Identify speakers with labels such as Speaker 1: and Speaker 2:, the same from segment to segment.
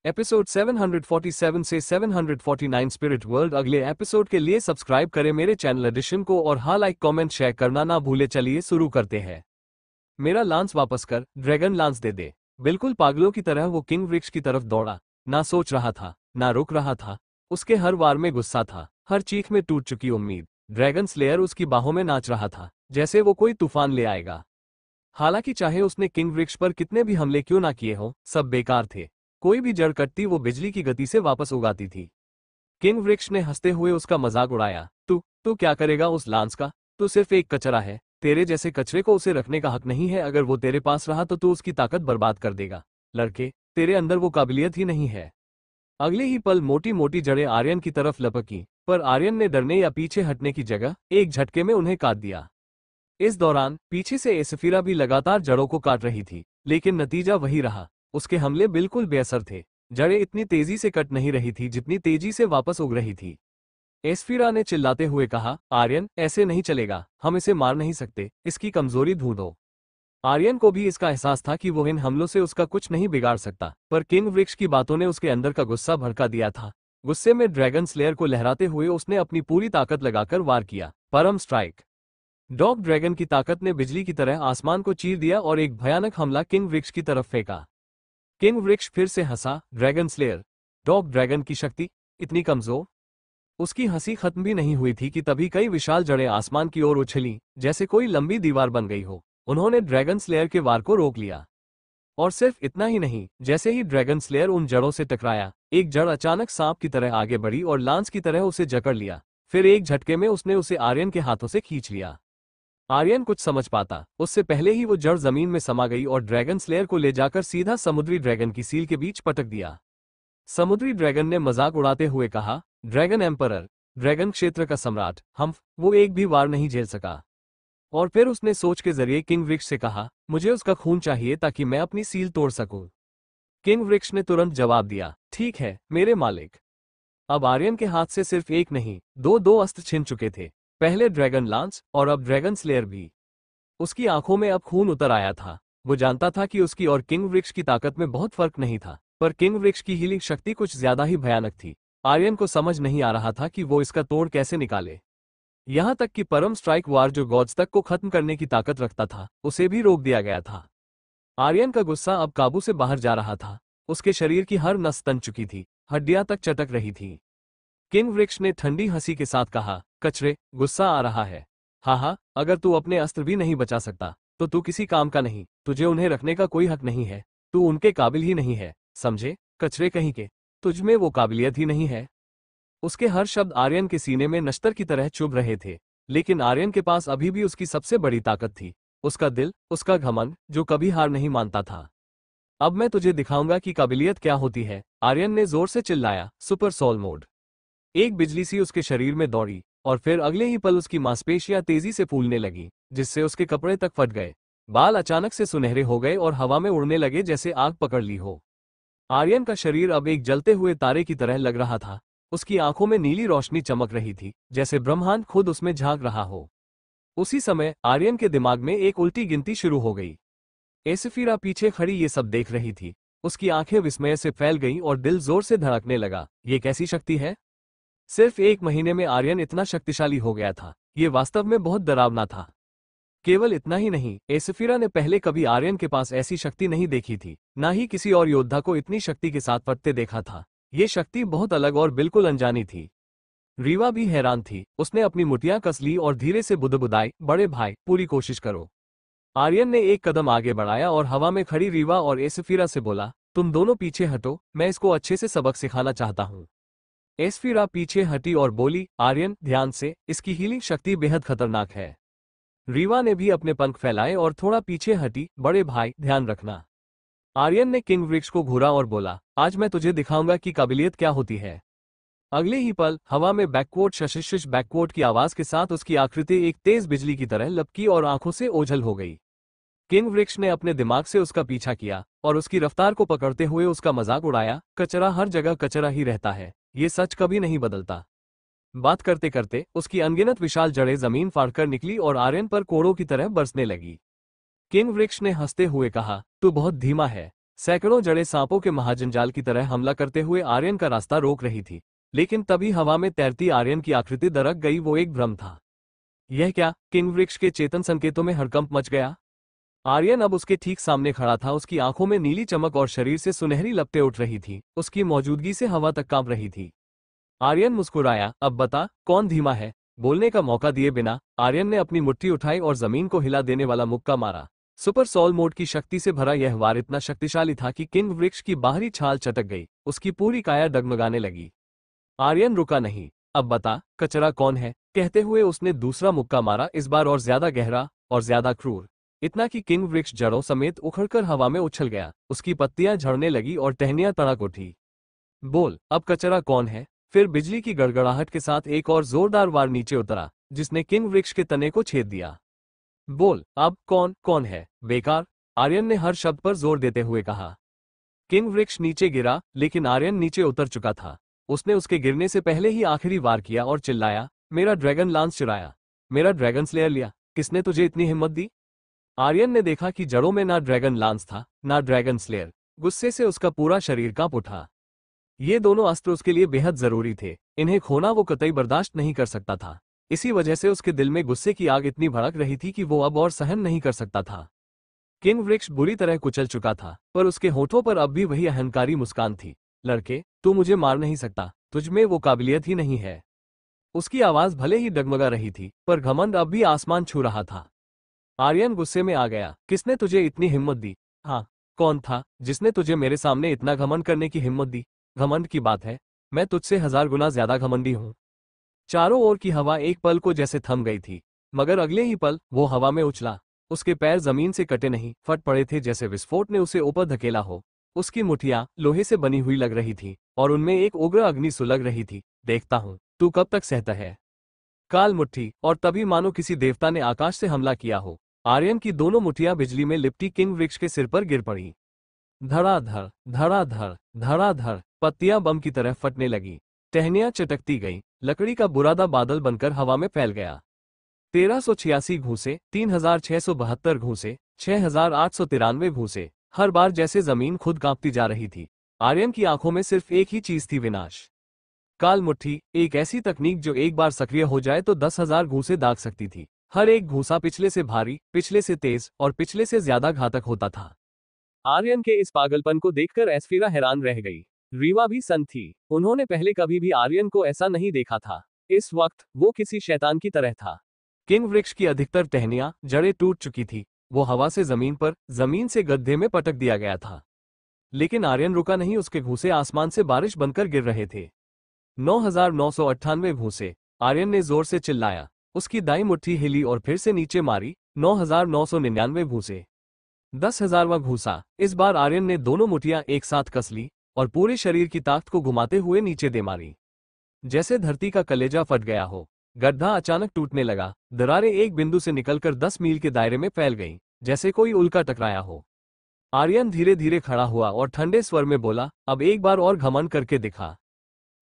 Speaker 1: Episode 747 से 749 spirit world. अगले episode के लिए सब्सक्राइब करें मेरे चैनल एडिशन को और हाँ लाइक कमेंट शेयर करना ना भूले। चलिए शुरू करते हैं। मेरा लांस वापस कर, ड्रैगन लांस दे दे। बिल्कुल पागलों की तरह वो किंग वृक्ष की तरफ दौड़ा। ना सोच रहा था, ना रुक रहा था। उसके हर वार में गुस्सा था, हर चीख में टूट चुकी उम्मीद। ड्रैगन स्लेयर उसकी बाहों में नाच रहा था, जैसे वो कोई तूफान ले आएगा। हालांकि चाहे उसने किंग वृक्ष पर कितने भी हमले क्यों ना किए हों, सब बेकार थे। कोई भी जड़ कटती वो बिजली की गति से वापस उगाती थी। किंग वृक्ष ने हंसते हुए उसका मजाक उड़ाया। तू क्या करेगा उस लांस का? तू सिर्फ एक कचरा है। तेरे जैसे कचरे को उसे रखने का हक नहीं है। अगर वो तेरे पास रहा तो तू उसकी ताकत बर्बाद कर देगा। लड़के, तेरे अंदर वो काबिलियत ही नहीं है। अगले ही पल मोटी मोटी जड़ें आर्यन की तरफ लपकी, पर आर्यन ने डरने या पीछे हटने की जगह एक झटके में उन्हें काट दिया। इस दौरान पीछे से एसफीरा भी लगातार जड़ों को काट रही थी, लेकिन नतीजा वही रहा। उसके हमले बिल्कुल बेअसर थे। जड़ें इतनी तेजी से कट नहीं रही थी जितनी तेजी से वापस उग रही थी। एसफीरा ने चिल्लाते हुए कहा, आर्यन, ऐसे नहीं चलेगा। हम इसे मार नहीं सकते। इसकी कमजोरी ढूंढो। आर्यन को भी इसका एहसास था कि वो इन हमलों से उसका कुछ नहीं बिगाड़ सकता, पर किंग वृक्ष की बातों ने उसके अंदर का गुस्सा भड़का दिया था। गुस्से में ड्रैगन स्लेयर को लहराते हुए उसने अपनी पूरी ताकत लगाकर वार किया। परम स्ट्राइक। डॉग ड्रैगन की ताकत ने बिजली की तरह आसमान को चीर दिया और एक भयानक हमला किंग वृक्ष की तरफ फेंका। किंग वृक्ष फिर से हंसा। ड्रैगन स्लेयर, डॉग ड्रैगन की शक्ति इतनी कमजोर? उसकी हंसी खत्म भी नहीं हुई थी कि तभी कई विशाल जड़ें आसमान की ओर उछली, जैसे कोई लंबी दीवार बन गई हो। उन्होंने ड्रैगन स्लेयर के वार को रोक लिया। और सिर्फ इतना ही नहीं, जैसे ही ड्रैगन स्लेयर उन जड़ों से टकराया, एक जड़ अचानक सांप की तरह आगे बढ़ी और लांस की तरह उसे जकड़ लिया। फिर एक झटके में उसने उसे आर्यन के हाथों से खींच लिया। आर्यन कुछ समझ पाता उससे पहले ही वो जड़ जमीन में समा गई और ड्रैगन स्लेयर को ले जाकर सीधा समुद्री ड्रैगन की सील के बीच पटक दिया। समुद्री ड्रैगन ने मजाक उड़ाते हुए कहा, ड्रैगन एम्परर, ड्रैगन क्षेत्र का सम्राट, वो एक भी वार नहीं झेल सका। और फिर उसने सोच के जरिए किंग वृक्ष से कहा, मुझे उसका खून चाहिए ताकि मैं अपनी सील तोड़ सकूं। किंग वृक्ष ने तुरंत जवाब दिया, ठीक है मेरे मालिक। अब आर्यन के हाथ से सिर्फ एक नहीं, दो दो अस्त्र छिन चुके थे। पहले ड्रैगन लांस और अब ड्रैगन स्लेयर भी। उसकी आंखों में अब खून उतर आया था। वो जानता था कि उसकी और किंग वृक्ष की ताकत में बहुत फर्क नहीं था, पर किंग वृक्ष की हीलिंग शक्ति कुछ ज्यादा ही भयानक थी। आर्यन को समझ नहीं आ रहा था कि वो इसका तोड़ कैसे निकाले। यहां तक कि परम स्ट्राइक वार जो गॉड्स तक को खत्म करने की ताकत रखता था, उसे भी रोक दिया गया था। आर्यन का गुस्सा अब काबू से बाहर जा रहा था। उसके शरीर की हर नस तन चुकी थी, हड्डियां तक चटक रही थी। किंग वृक्ष ने ठंडी हंसी के साथ कहा, कचरे, गुस्सा आ रहा है? हाँ, अगर तू अपने अस्त्र भी नहीं बचा सकता तो तू किसी काम का नहीं। तुझे उन्हें रखने का कोई हक नहीं है। तू उनके काबिल ही नहीं है, समझे? कचरे कहीं के, तुझमें वो काबिलियत ही नहीं है। उसके हर शब्द आर्यन के सीने में नश्तर की तरह चुभ रहे थे, लेकिन आर्यन के पास अभी भी उसकी सबसे बड़ी ताकत थी, उसका दिल, उसका घमंड, जो कभी हार नहीं मानता था। अब मैं तुझे दिखाऊंगा कि काबिलियत क्या होती है, आर्यन ने जोर से चिल्लाया। Super soul mode. एक बिजली सी उसके शरीर में दौड़ी और फिर अगले ही पल उसकी मांसपेशियां तेजी से फूलने लगी, जिससे उसके कपड़े तक फट गए। बाल अचानक से सुनहरे हो गए और हवा में उड़ने लगे जैसे आग पकड़ ली हो। आर्यन का शरीर अब एक जलते हुए तारे की तरह लग रहा था। उसकी आंखों में नीली रोशनी चमक रही थी, जैसे ब्रह्मांड खुद उसमें झांक रहा हो। उसी समय आर्यन के दिमाग में एक उल्टी गिनती शुरू हो गई। एसफीरा पीछे खड़ी ये सब देख रही थी। उसकी आंखें विस्मय से फैल गईं और दिल जोर से धड़कने लगा। ये कैसी शक्ति है? सिर्फ एक महीने में आर्यन इतना शक्तिशाली हो गया था। ये वास्तव में बहुत डरावना था। केवल इतना ही नहीं, एसफीरा ने पहले कभी आर्यन के पास ऐसी शक्ति नहीं देखी थी, ना ही किसी और योद्धा को इतनी शक्ति के साथ फटते देखा था। ये शक्ति बहुत अलग और बिल्कुल अनजानी थी। रीवा भी हैरान थी। उसने अपनी मुठियां कस ली और धीरे से बुदबुदाई, बड़े भाई, पूरी कोशिश करो। आर्यन ने एक कदम आगे बढ़ाया और हवा में खड़ी रीवा और एसफीरा से बोला, तुम दोनों पीछे हटो, मैं इसको अच्छे से सबक सिखाना चाहता हूँ। एसफीरा पीछे हटी और बोली, आर्यन, ध्यान से, इसकी हीलिंग शक्ति बेहद खतरनाक है। रीवा ने भी अपने पंख फैलाए और थोड़ा पीछे हटी। बड़े भाई, ध्यान रखना। आर्यन ने किंग वृक्ष को घूरा और बोला, आज मैं तुझे दिखाऊंगा कि काबिलियत क्या होती है। अगले ही पल हवा में बैकवर्ड शशिश बैकवर्ड की आवाज के साथ उसकी आकृति एक तेज बिजली की तरह लपकी और आंखों से ओझल हो गई। किंग वृक्ष ने अपने दिमाग से उसका पीछा किया और उसकी रफ्तार को पकड़ते हुए उसका मजाक उड़ाया। कचरा हर जगह कचरा ही रहता है, ये सच कभी नहीं बदलता। बात करते करते उसकी अनगिनत विशाल जड़ें जमीन फाड़कर निकली और आर्यन पर कोड़ों की तरह बरसने लगी। किंग वृक्ष ने हंसते हुए कहा, तू बहुत धीमा है। सैकड़ों जड़ें सांपों के महाजंजाल की तरह हमला करते हुए आर्यन का रास्ता रोक रही थी। लेकिन तभी हवा में तैरती आर्यन की आकृति दरक गई। वो एक भ्रम था। यह क्या? किंग वृक्ष के चेतन संकेतों में हड़कंप मच गया। आर्यन अब उसके ठीक सामने खड़ा था। उसकी आंखों में नीली चमक और शरीर से सुनहरी लपटें उठ रही थी। उसकी मौजूदगी से हवा तक कांप रही थी। आर्यन मुस्कुराया। अब बता, कौन धीमा है? बोलने का मौका दिए बिना आर्यन ने अपनी मुट्ठी उठाई और जमीन को हिला देने वाला मुक्का मारा। सुपर सोल मोड की शक्ति से भरा यह वार इतना शक्तिशाली था कि किंग वृक्ष की बाहरी छाल चटक गई। उसकी पूरी काया डगमगाने लगी। आर्यन रुका नहीं। अब बता, कचरा कौन है? कहते हुए उसने दूसरा मुक्का मारा, इस बार और ज्यादा गहरा और ज्यादा क्रूर। इतना कि किंग वृक्ष जड़ों समेत उखड़कर हवा में उछल गया। उसकी पत्तियां झड़ने लगी और टहनियां तड़क उठी। बोल, अब कचरा कौन है? फिर बिजली की गड़गड़ाहट के साथ एक और जोरदार वार नीचे उतरा, जिसने किंग वृक्ष के तने को छेद दिया। बोल, अब कौन कौन है? बेकार, आर्यन ने हर शब्द पर जोर देते हुए कहा। किंग वृक्ष नीचे गिरा, लेकिन आर्यन नीचे उतर चुका था। उसने उसके गिरने से पहले ही आखिरी वार किया और चिल्लाया, मेरा ड्रैगन लांस चुराया, मेरा ड्रैगन स्लेयर लिया। किसने तुझे इतनी हिम्मत दी? आर्यन ने देखा कि जड़ों में ना ड्रैगन लांस था, ना ड्रैगन स्लेयर। गुस्से से उसका पूरा शरीर कांप उठा। ये दोनों अस्त्र उसके लिए बेहद जरूरी थे। इन्हें खोना वो कतई बर्दाश्त नहीं कर सकता था। इसी वजह से उसके दिल में गुस्से की आग इतनी भड़क रही थी कि वो अब और सहन नहीं कर सकता था। किंग वृक्ष बुरी तरह कुचल चुका था, पर उसके होठों पर अब भी वही अहंकारी मुस्कान थी। लड़के, तू मुझे मार नहीं सकता, तुझमें वो काबिलियत ही नहीं है। उसकी आवाज भले ही डगमगा रही थी, पर घमंड अब भी आसमान छू रहा था। आर्यन गुस्से में आ गया। किसने तुझे इतनी हिम्मत दी? हाँ, कौन था जिसने तुझे मेरे सामने इतना घमंड करने की हिम्मत दी? घमंड की बात है, मैं तुझसे 1000 गुना ज्यादा घमंडी हूं। चारों ओर की हवा एक पल को जैसे थम गई थी, मगर अगले ही पल वो हवा में उछला। उसके पैर जमीन से कटे नहीं, फट पड़े थे, जैसे विस्फोट ने उसे ऊपर धकेला हो। उसकी मुठियां लोहे से बनी हुई लग रही थी और उनमें एक उग्र अग्नि सुलग रही थी। देखता हूं, तू कब तक सहता है। काल मुट्ठी, और तभी मानो किसी देवता ने आकाश से हमला किया हो। आर्यन की दोनों मुठियां बिजली में लिपटी किंग वृक्ष के सिर पर गिर पड़ी। धड़ाधड़ धड़ाधड़ धड़ाधड़ पत्तियां बम की तरह फटने लगी। टहनियां चटकती गईं। लकड़ी का बुरादा बादल बनकर हवा में फैल गया। 1386 घूंसे, 3672 घूंसे, 6893 घूंसे। हर बार जैसे जमीन खुद कांपती जा रही थी। आर्यन की आंखों में सिर्फ एक ही चीज थी, विनाश। काल मुट्ठी, एक ऐसी तकनीक जो एक बार सक्रिय हो जाए तो 10,000 घूंसे दाग सकती थी। हर एक घूंसा पिछले से भारी, पिछले से तेज और पिछले से ज्यादा घातक होता था। आर्यन के इस पागलपन को देखकर एस्फीरा हैरान रह गई। रीवा भी सन्न थी। उन्होंने पहले कभी भी आर्यन को ऐसा नहीं देखा था। इस वक्त वो किसी शैतान की तरह था। किंग वृक्ष की अधिकतर टहनियां, जड़ें टूट चुकी थी। वो हवा से जमीन पर, जमीन से गड्ढे में पटक दिया गया था। लेकिन आर्यन रुका नहीं। उसके घूंसे आसमान से बारिश बनकर गिर रहे थे। 9998 घूंसे। आर्यन ने जोर से चिल्लाया। उसकी दाईं मुट्ठी हिली और फिर से नीचे मारी। 9999 घूंसे। 10,000वां घूंसा। इस बार आर्यन ने दोनों मुठियां एक साथ कस ली और पूरे शरीर की ताकत को घुमाते हुए नीचे दे मारी। जैसे धरती का कलेजा फट गया हो। गड्ढा अचानक टूटने लगा। दरारें एक बिंदु से निकलकर 10 मील के दायरे में फैल गईं, जैसे कोई उल्का टकराया हो। आर्यन धीरे धीरे खड़ा हुआ और ठंडे स्वर में बोला, अब एक बार और घमंड करके दिखा।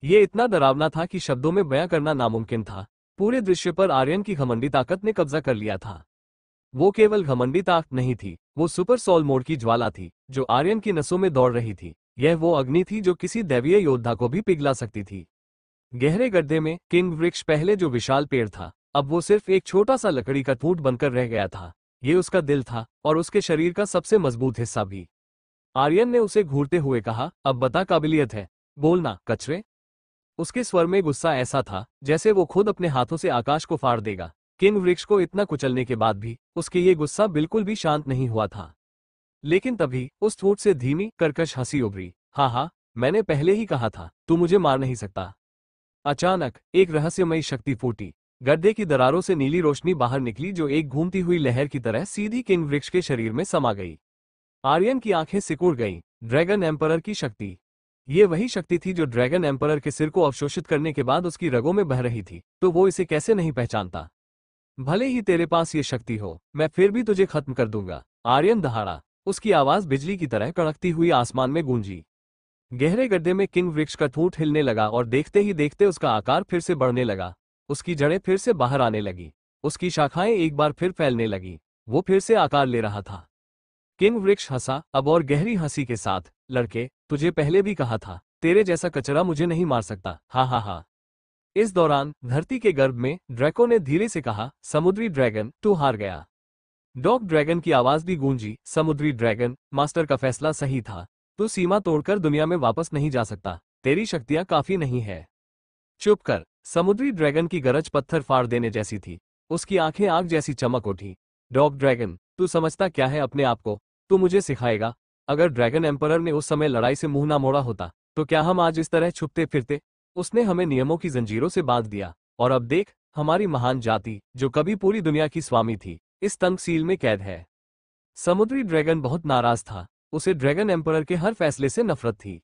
Speaker 1: ये इतना डरावना था कि शब्दों में बयां करना नामुमकिन था। पूरे दृश्य पर आर्यन की घमंडी ताकत ने कब्जा कर लिया था। वो केवल घमंडी ताकत नहीं थी, वो सुपर सोल मोड की ज्वाला थी, जो आर्यन की नसों में दौड़ रही थी। यह वो अग्नि थी जो किसी दैवीय योद्धा को भी पिघला सकती थी। गहरे गड्ढे में किंग वृक्ष, पहले जो विशाल पेड़ था, अब वो सिर्फ एक छोटा सा लकड़ी का ठूंठ बनकर रह गया था। ये उसका दिल था, और उसके शरीर का सबसे मजबूत हिस्सा भी। आर्यन ने उसे घूरते हुए कहा, अब बता, काबिलियत है, बोलना कचरे। उसके स्वर में गुस्सा ऐसा था जैसे वो खुद अपने हाथों से आकाश को फाड़ देगा। किंग वृक्ष को इतना कुचलने के बाद भी उसके ये गुस्सा बिल्कुल भी शांत नहीं हुआ था। लेकिन तभी उस ठूंठ से धीमी कर्कश हंसी उभरी। हाँ हाँ, मैंने पहले ही कहा था, तू मुझे मार नहीं सकता। अचानक एक रहस्यमयी शक्ति फूटी। गड्ढे की दरारों से नीली रोशनी बाहर निकली, जो एक घूमती हुई लहर की तरह सीधी किंग वृक्ष के शरीर में समा गई। आर्यन की आंखें सिकुड़ गईं। ड्रैगन एम्परर की शक्ति। ये वही शक्ति थी जो ड्रैगन एम्परर के सिर को अवशोषित करने के बाद उसकी रगों में बह रही थी। तो वो इसे कैसे नहीं पहचानता? भले ही तेरे पास ये शक्ति हो, मैं फिर भी तुझे खत्म कर दूंगा। आर्यन दहाड़ा। उसकी आवाज बिजली की तरह कड़कती हुई आसमान में गूंजी। गहरे गड्ढे में किंग वृक्ष का ठूंठ हिलने लगा और देखते ही देखते उसका आकार फिर से बढ़ने लगा। उसकी जड़ें फिर से बाहर आने लगी। उसकी शाखाएं एक बार फिर फैलने लगी। वो फिर से आकार ले रहा था। किंग वृक्ष हंसा, अब और गहरी हंसी के साथ। लड़के, तुझे पहले भी कहा था, तेरे जैसा कचरा मुझे नहीं मार सकता। हा हा हा। इस दौरान धरती के गर्भ में ड्रैको ने धीरे से कहा, समुद्री ड्रैगन, तू हार गया। डॉग ड्रैगन की आवाज भी गूंजी, समुद्री ड्रैगन, मास्टर का फैसला सही था। तू सीमा तोड़कर दुनिया में वापस नहीं जा सकता, तेरी शक्तियां काफी नहीं है। चुप कर। समुद्री ड्रैगन की गरज पत्थर फाड़ देने जैसी थी। उसकी आंखें आग जैसी चमक उठी। डॉग ड्रैगन, तू समझता क्या है अपने आप को? तू मुझे सिखाएगा? अगर ड्रैगन एम्परर ने उस समय लड़ाई से मुंह ना मोड़ा होता तो क्या हम आज इस तरह छुपते फिरते? उसने हमें नियमों की जंजीरों से बांध दिया, और अब देख, हमारी महान जाति जो कभी पूरी दुनिया की स्वामी थी, इस तंग सील में कैद है। समुद्री ड्रैगन बहुत नाराज था। उसे ड्रैगन एम्परर के हर फैसले से नफरत थी।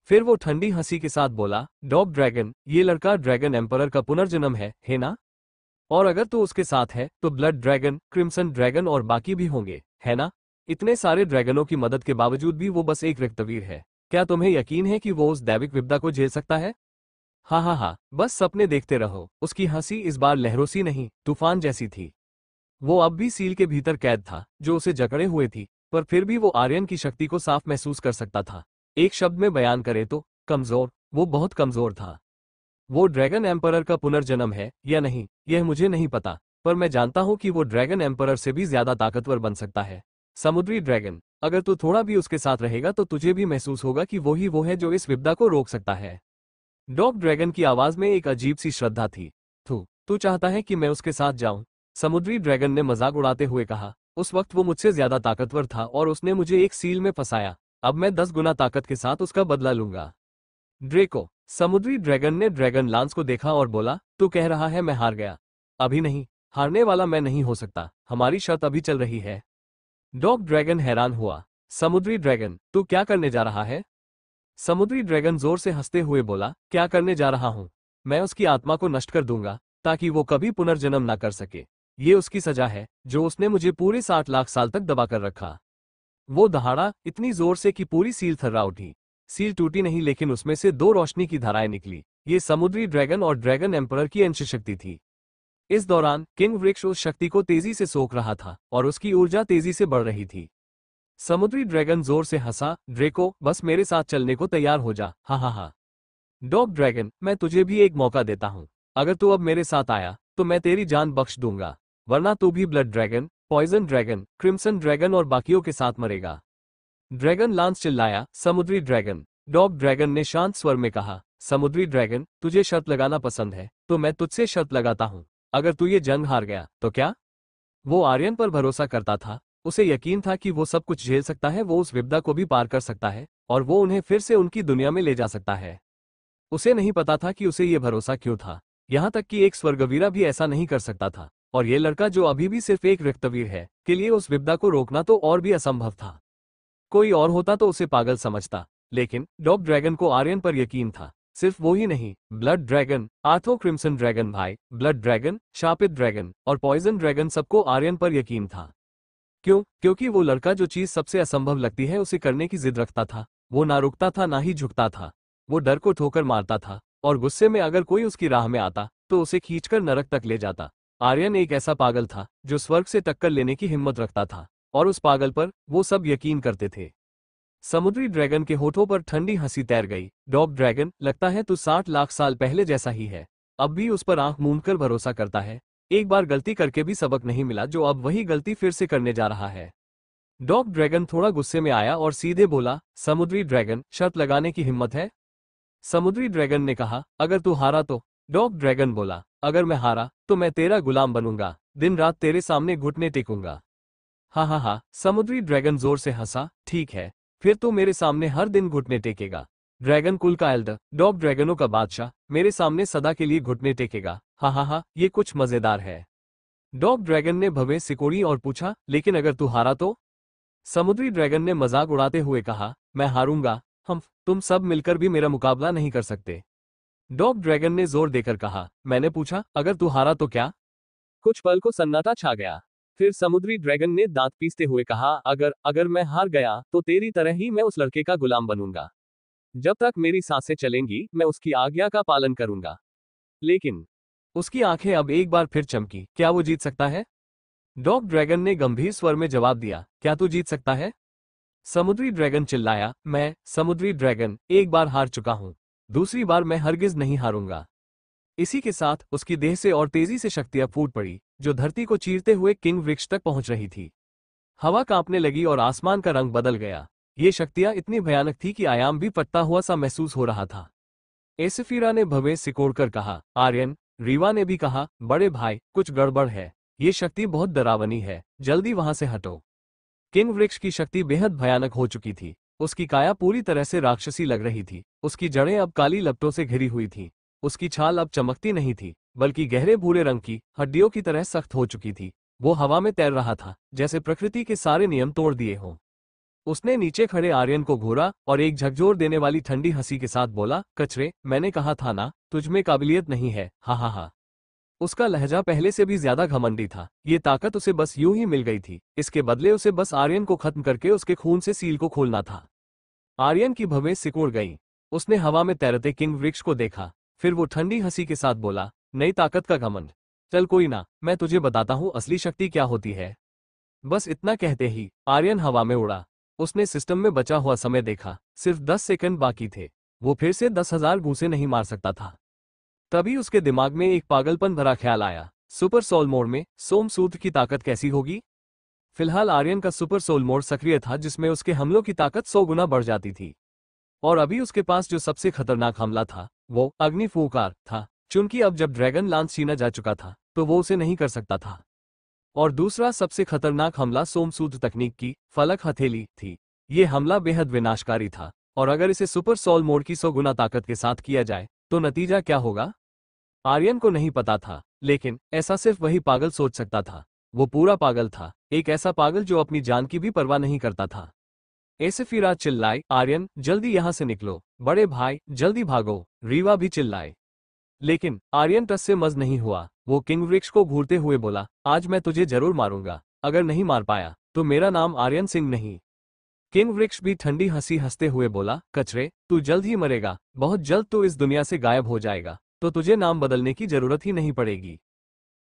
Speaker 1: फिर वो ठंडी हंसी के साथ बोला, डॉग ड्रैगन, ये लड़का ड्रैगन एम्परर का पुनर्जन्म है ना? और अगर तू उसके साथ है तो ब्लड ड्रैगन, क्रिम्सन ड्रैगन और बाकी भी होंगे, है ना? इतने सारे ड्रैगनों की मदद के बावजूद भी वो बस एक रक्तवीर है। क्या तुम्हें यकीन है कि वो उस दैविक विपदा को झेल सकता है? हा हा हा, बस सपने देखते रहो। उसकी हंसी इस बार लहरों सी नहीं, तूफान जैसी थी। वो अब भी सील के भीतर कैद था जो उसे जकड़े हुए थी, पर फिर भी वो आर्यन की शक्ति को साफ महसूस कर सकता था। एक शब्द में बयान करे तो कमजोर। वो बहुत कमजोर था। वो ड्रैगन एम्परर का पुनर्जन्म है या नहीं, यह मुझे नहीं पता, पर मैं जानता हूं कि वो ड्रैगन एम्परर से भी ज्यादा ताकतवर बन सकता है। समुद्री ड्रैगन, अगर तू थोड़ा भी उसके साथ रहेगा तो तुझे भी महसूस होगा कि वो ही वो है जो इस विपदा को रोक सकता है। डॉग ड्रैगन की आवाज में एक अजीब सी श्रद्धा थी। तू चाहता है कि मैं उसके साथ जाऊं? समुद्री ड्रैगन ने मजाक उड़ाते हुए कहा। उस वक्त वो मुझसे ज्यादा ताकतवर था और उसने मुझे एक सील में फंसाया। अब मैं 10 गुना ताकत के साथ उसका बदला लूंगा। ड्रेको, समुद्री ड्रैगन ने ड्रैगन लांस को देखा और बोला, तू कह रहा है मैं हार गया? अभी नहीं, हारने वाला मैं नहीं हो सकता, हमारी शर्त अभी चल रही है। डॉग ड्रैगन हैरान हुआ। समुद्री ड्रैगन, तू क्या करने जा रहा है? समुद्री ड्रैगन जोर से हंसते हुए बोला, क्या करने जा रहा हूं? मैं उसकी आत्मा को नष्ट कर दूंगा ताकि वो कभी पुनर्जन्म ना कर सके। ये उसकी सजा है जो उसने मुझे पूरे 60 लाख साल तक दबा कर रखा। वो दहाड़ा इतनी जोर से कि पूरी सील थर्रा उठी। सील टूटी नहीं, लेकिन उसमें से 2 रोशनी की धाराएं निकली। ये समुद्री ड्रैगन और ड्रैगन एम्परर की अंश शक्ति थी। इस दौरान किंग वृक्ष उस शक्ति को तेजी से सोख रहा था और उसकी ऊर्जा तेजी से बढ़ रही थी। समुद्री ड्रैगन जोर से हंसा, ड्रेको, बस मेरे साथ चलने को तैयार हो जा। हा हा हा। डॉग ड्रैगन, मैं तुझे भी एक मौका देता हूं। अगर तू अब मेरे साथ आया तो मैं तेरी जान बख्श दूंगा, वरना तू भी blood dragon, poison dragon, crimson dragon और बाकियों के साथ मरेगा। ड्रैगन लांस चिल्लाया, समुद्री ड्रैगन। डॉग ड्रैगन ने शांत स्वर में कहा, समुद्री ड्रैगन, तुझे शर्त लगाना पसंद है तो मैं तुझसे शर्त लगाता हूं। अगर तू ये जंग हार गया तो क्या? वो आर्यन पर भरोसा करता था। उसे यकीन था कि वो सब कुछ झेल सकता है, वो उस विपदा को भी पार कर सकता है और वो उन्हें फिर से उनकी दुनिया में ले जा सकता है। उसे नहीं पता था कि उसे ये भरोसा क्यों था। यहाँ तक कि एक स्वर्गवीरा भी ऐसा नहीं कर सकता था, और ये लड़का जो अभी भी सिर्फ एक रक्तवीर है के लिए उस विपदा को रोकना तो और भी असंभव था। कोई और होता तो उसे पागल समझता, लेकिन डॉग ड्रैगन को आर्यन पर यकीन था। सिर्फ वो ही नहीं, blood dragon, ortho crimson dragon भाई, ब्लड ड्रैगन, शापित ड्रैगन और पॉइजन ड्रैगन, सबको आर्यन पर यकीन था। क्यों? क्योंकि वो लड़का जो चीज सबसे असंभव लगती है उसे करने की जिद रखता था। वो ना रुकता था ना ही झुकता था। वो डर को ठोकर मारता था, और गुस्से में अगर कोई उसकी राह में आता तो उसे खींचकर नरक तक ले जाता। आर्यन एक ऐसा पागल था जो स्वर्ग से टक्कर लेने की हिम्मत रखता था, और उस पागल पर वो सब यकीन करते थे। समुद्री ड्रैगन के होठों पर ठंडी हंसी तैर गई। डॉग ड्रैगन, लगता है तू 60 लाख साल पहले जैसा ही है। अब भी उस पर आंख मूंदकर भरोसा करता है। एक बार गलती करके भी सबक नहीं मिला जो अब वही गलती फिर से करने जा रहा है। डॉग ड्रैगन थोड़ा गुस्से में आया और सीधे बोला, समुद्री ड्रैगन, शर्त लगाने की हिम्मत है? समुद्री ड्रैगन ने कहा, अगर तू हारा तो? डॉग ड्रैगन बोला, अगर मैं हारा तो मैं तेरा गुलाम बनूंगा, दिन रात तेरे सामने घुटने टेकूंगा। हा हा हा। समुद्री ड्रैगन जोर से हंसा, ठीक है, फिर तू मेरे सामने हर दिन घुटने टेकेगा। ड्रैगन कुल का एल्डर, डॉग ड्रैगनों का बादशाह, मेरे सामने सदा के लिए घुटने टेकेगा। हा हा हा, ये कुछ मजेदार है। डॉग ड्रैगन ने भवें सिकोड़ी और पूछा, लेकिन अगर तू हारा तो? समुद्री ड्रैगन ने मजाक उड़ाते हुए कहा, मैं हारूंगा। तुम सब मिलकर भी मेरा मुकाबला नहीं कर सकते। डॉग ड्रैगन ने जोर देकर कहा, मैंने पूछा, अगर तू हारा तो क्या? कुछ पल को सन्नाटा छा गया। फिर समुद्री ड्रैगन ने दांत पीसते हुए कहा, अगर अगर मैं हार गया तो तेरी तरह ही मैं उस लड़के का गुलाम बनूंगा। जब तक मेरी सांसें चलेंगी मैं उसकी आज्ञा का पालन करूंगा। लेकिन उसकी आंखें अब एक बार फिर चमकी, क्या वो जीत सकता है? डॉग ड्रैगन ने गंभीर स्वर में जवाब दिया, क्या तू जीत सकता है? समुद्री ड्रैगन चिल्लाया, मैं समुद्री ड्रैगन एक बार हार चुका हूं, दूसरी बार मैं हरगिज नहीं हारूंगा। इसी के साथ उसकी देह से और तेजी से शक्तियां फूट पड़ी, जो धरती को चीरते हुए किंग वृक्ष तक पहुंच रही थी। हवा कांपने लगी और आसमान का रंग बदल गया। ये शक्तियां इतनी भयानक थी कि आयाम भी फटता हुआ सा महसूस हो रहा था। एसफीरा ने भवें सिकोड़कर कहा, आर्यन। रीवा ने भी कहा, बड़े भाई, कुछ गड़बड़ है। ये शक्ति बहुत डरावनी है, जल्दी वहां से हटो। किंग वृक्ष की शक्ति बेहद भयानक हो चुकी थी। उसकी काया पूरी तरह से राक्षसी लग रही थी। उसकी जड़ें अब काली लपटों से घिरी हुई थीं। उसकी छाल अब चमकती नहीं थी, बल्कि गहरे भूरे रंग की हड्डियों की तरह सख्त हो चुकी थी। वो हवा में तैर रहा था, जैसे प्रकृति के सारे नियम तोड़ दिए हों। उसने नीचे खड़े आर्यन को घूरा और एक झकझोर देने वाली ठंडी हंसी के साथ बोला, कचरे, मैंने कहा था ना, तुझमें काबिलियत नहीं है, हा हा हा। उसका लहजा पहले से भी ज्यादा घमंडी था। ये ताकत उसे बस यूं ही मिल गई थी। इसके बदले उसे बस आर्यन को खत्म करके उसके खून से सील को खोलना था। आर्यन की भवें सिकुड़ गईं। उसने हवा में तैरते किंग वृक्ष को देखा, फिर वो ठंडी हंसी के साथ बोला, नई ताकत का घमंड। चल कोई ना, मैं तुझे बताता हूँ असली शक्ति क्या होती है। बस इतना कहते ही आर्यन हवा में उड़ा। उसने सिस्टम में बचा हुआ समय देखा, सिर्फ 10 सेकंड बाकी थे। वो फिर से 10,000 घूंसे नहीं मार सकता था। तभी उसके दिमाग में एक पागलपन भरा ख्याल आया, सुपर सोल मोड में सोम सूत्र की ताकत कैसी होगी? फिलहाल आर्यन का सुपर सोल मोड सक्रिय था, जिसमें उसके हमलों की ताकत 100 गुना बढ़ जाती थी। और अभी उसके पास जो सबसे खतरनाक हमला था, वो अग्नि फूंकार था। चूंकि अब जब ड्रैगन लांस छीना जा चुका था, तो वो उसे नहीं कर सकता था। और दूसरा सबसे खतरनाक हमला सोमसूत्र तकनीक की फलक हथेली थी। ये हमला बेहद विनाशकारी था, और अगर इसे सुपर सोल मोड की 100 गुना ताकत के साथ किया जाए, तो नतीजा क्या होगा? आर्यन को नहीं पता था, लेकिन ऐसा सिर्फ वही पागल सोच सकता था। वो पूरा पागल था, एक ऐसा पागल जो अपनी जान की भी परवाह नहीं करता था। एसफीरा चिल्लाई, आर्यन, जल्दी यहां से निकलो, बड़े भाई, जल्दी भागो। रीवा भी चिल्लाए। लेकिन आर्यन टस से मज नहीं हुआ। वो किंग वृक्ष को घूरते हुए बोला, आज मैं तुझे जरूर मारूंगा। अगर नहीं मार पाया, तो मेरा नाम आर्यन सिंह नहीं। किंग वृक्ष भी ठंडी हंसी हंसते हुए बोला, कचरे, तू जल्द ही मरेगा, बहुत जल्द तू इस दुनिया से गायब हो जाएगा, तो तुझे नाम बदलने की जरूरत ही नहीं पड़ेगी।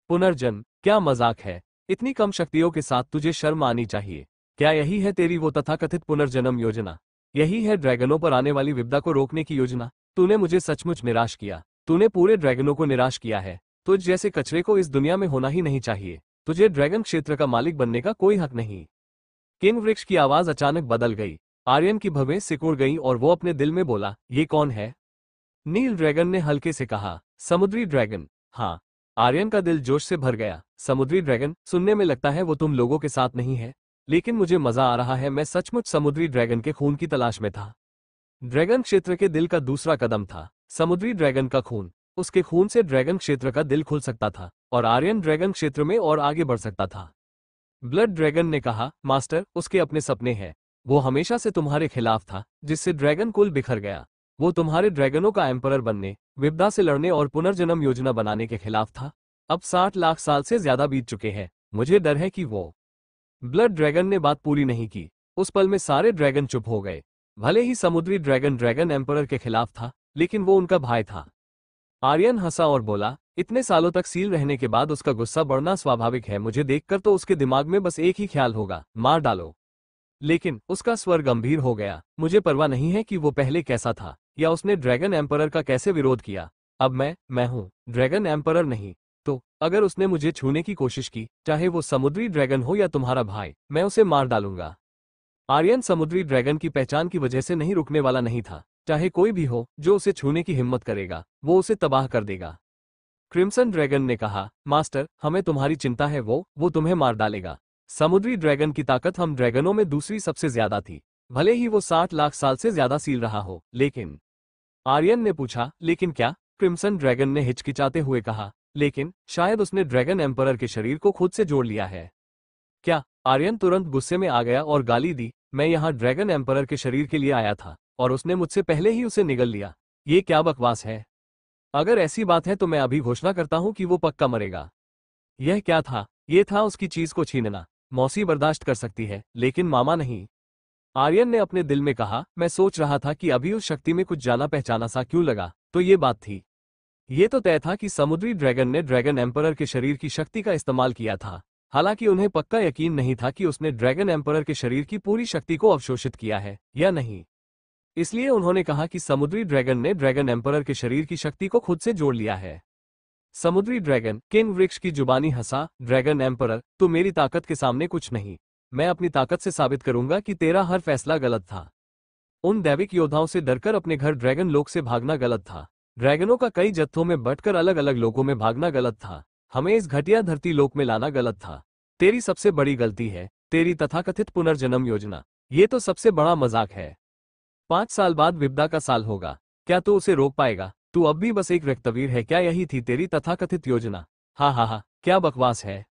Speaker 1: पुनर्जन्म, क्या मजाक है? इतनी कम शक्तियों के साथ तुझे शर्म आनी चाहिए। क्या यही है तेरी वो तथाकथित पुनर्जन्म योजना? यही है ड्रैगनों पर आने वाली विपदा को रोकने की योजना? तूने मुझे सचमुच निराश किया। तूने पूरे ड्रैगनों को निराश किया है। तुझ जैसे कचरे को इस दुनिया में होना ही नहीं चाहिए। तुझे ड्रैगन क्षेत्र का मालिक बनने का कोई हक नहीं। किंग वृक्ष की आवाज अचानक बदल गई। आर्यन की भवें सिकुड़ गईं और वो अपने दिल में बोला, ये कौन है? नील ड्रैगन ने हल्के से कहा, समुद्री ड्रैगन। हाँ। आर्यन का दिल जोश से भर गया। समुद्री ड्रैगन, सुनने में लगता है वो तुम लोगों के साथ नहीं है, लेकिन मुझे मजा आ रहा है। मैं सचमुच समुद्री ड्रैगन के खून की तलाश में था। ड्रैगन क्षेत्र के दिल का दूसरा कदम था समुद्री ड्रैगन का खून। उसके खून से ड्रैगन क्षेत्र का दिल खुल सकता था और आर्यन ड्रैगन क्षेत्र में और आगे बढ़ सकता था। ब्लड ड्रैगन ने कहा, मास्टर, उसके अपने सपने हैं। वो हमेशा से तुम्हारे खिलाफ था, जिससे ड्रैगन कुल बिखर गया। वो तुम्हारे ड्रैगनों का एम्परर बनने, विपदा से लड़ने और पुनर्जन्म योजना बनाने के खिलाफ था। अब 60 लाख साल से ज्यादा बीत चुके हैं। मुझे डर है कि वो। ब्लड ड्रैगन ने बात पूरी नहीं की। उस पल में सारे ड्रैगन चुप हो गए। भले ही समुद्री ड्रैगन ड्रैगन एम्परर के खिलाफ था, लेकिन वो उनका भाई था। आर्यन हंसा और बोला, इतने सालों तक सील रहने के बाद उसका गुस्सा बढ़ना स्वाभाविक है। मुझे देखकर तो उसके दिमाग में बस एक ही ख्याल होगा, मार डालो। लेकिन उसका स्वर गंभीर हो गया। मुझे परवाह नहीं है कि वो पहले कैसा था, या उसने ड्रैगन एम्परर का कैसे विरोध किया। अब मैं हूं, ड्रैगन एम्परर नहीं। तो अगर उसने मुझे छूने की कोशिश की, चाहे वो समुद्री ड्रैगन हो या तुम्हारा भाई, मैं उसे मार डालूंगा। आर्यन समुद्री ड्रैगन की पहचान की वजह से नहीं रुकने वाला नहीं था। चाहे कोई भी हो जो उसे छूने की हिम्मत करेगा, वो उसे तबाह कर देगा। क्रिम्सन ड्रैगन ने कहा, मास्टर, हमें तुम्हारी चिंता है। वो तुम्हें मार डालेगा। समुद्री ड्रैगन की ताकत हम ड्रैगनों में दूसरी सबसे ज्यादा थी। भले ही वो 60 लाख साल से ज्यादा सील रहा हो, लेकिन। आर्यन ने पूछा, लेकिन क्या? क्रिम्सन ड्रैगन ने हिचकिचाते हुए कहा, लेकिन शायद उसने ड्रैगन एम्परर के शरीर को खुद से जोड़ लिया है। क्या? आर्यन तुरंत गुस्से में आ गया और गाली दी, मैं यहाँ ड्रैगन एम्परर के शरीर के लिए आया था, और उसने मुझसे पहले ही उसे निगल लिया। ये क्या बकवास है? अगर ऐसी बात है तो मैं अभी घोषणा करता हूँ कि वो पक्का मरेगा। यह क्या था? ये था उसकी चीज को छीनना। मौसी बर्दाश्त कर सकती है, लेकिन मामा नहीं। आर्यन ने अपने दिल में कहा, मैं सोच रहा था कि अभी उस शक्ति में कुछ जाना पहचाना सा क्यों लगा, तो ये बात थी। ये तो तय था कि समुद्री ड्रैगन ने ड्रैगन एम्परर के शरीर की शक्ति का इस्तेमाल किया था। हालांकि उन्हें पक्का यकीन नहीं था कि उसने ड्रैगन एम्परर के शरीर की पूरी शक्ति को अवशोषित किया है या नहीं। इसलिए उन्होंने कहा कि समुद्री ड्रैगन ने ड्रैगन एम्परर के शरीर की शक्ति को खुद से जोड़ लिया है। समुद्री ड्रैगन किंग वृक्ष की जुबानी हंसा, ड्रैगन एम्परर, तू मेरी ताकत के सामने कुछ नहीं। मैं अपनी ताकत से साबित करूंगा कि तेरा हर फैसला गलत था। उन दैविक योद्धाओं से डरकर अपने घर ड्रैगन लोक से भागना गलत था। ड्रैगनों का कई जत्थों में बंटकर अलग अलग लोकों में भागना गलत था। हमें इस घटिया धरती लोक में लाना गलत था। तेरी सबसे बड़ी गलती है तेरी तथाकथित पुनर्जन्म योजना। ये तो सबसे बड़ा मजाक है। 5 साल बाद विपदा का साल होगा। क्या तू उसे रोक पाएगा? तू अब भी बस एक रक्तवीर है। क्या यही थी तेरी तथाकथित योजना? हाँ हाँ हाँ, क्या बकवास है।